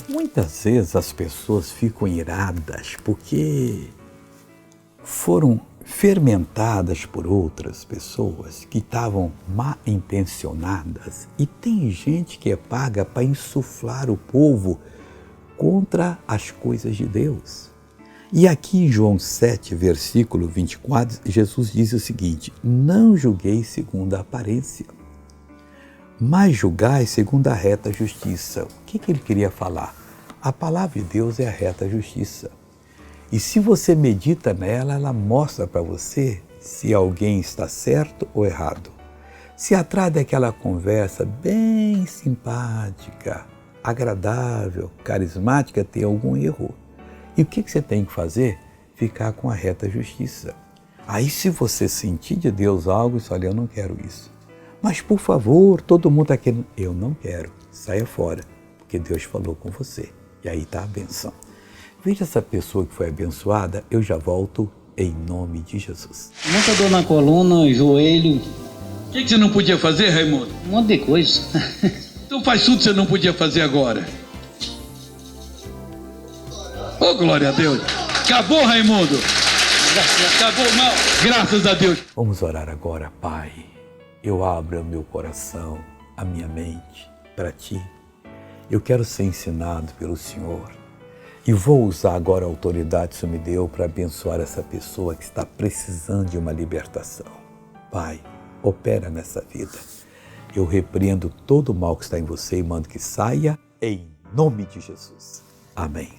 Muitas vezes as pessoas ficam iradas porque foram fermentadas por outras pessoas que estavam mal intencionadas, e tem gente que é paga para insuflar o povo contra as coisas de Deus. E aqui em João 7, versículo 24, Jesus diz o seguinte: não julgueis segundo a aparência, mas julgai segundo a reta justiça. O que ele queria falar? A palavra de Deus é a reta justiça. E se você medita nela, ela mostra para você se alguém está certo ou errado. Se atrás daquela conversa bem simpática, agradável, carismática, tem algum erro. E o que você tem que fazer? Ficar com a reta justiça. Aí se você sentir de Deus algo, você olha, eu não quero isso. Mas por favor, todo mundo está querendo. Eu não quero, saia fora, porque Deus falou com você. E aí está a benção. Veja essa pessoa que foi abençoada, eu já volto em nome de Jesus. Muita dor na coluna, joelho. O que você não podia fazer, Raimundo? Um monte de coisa. Então faz tudo que você não podia fazer agora. Oh, glória a Deus. Acabou, Raimundo. Acabou o mal. Graças a Deus. Vamos orar agora, Pai. Eu abro o meu coração, a minha mente para Ti. Eu quero ser ensinado pelo Senhor. E vou usar agora a autoridade que o Senhor me deu para abençoar essa pessoa que está precisando de uma libertação. Pai, opera nessa vida. Eu repreendo todo o mal que está em você e mando que saia em nome de Jesus. Amém.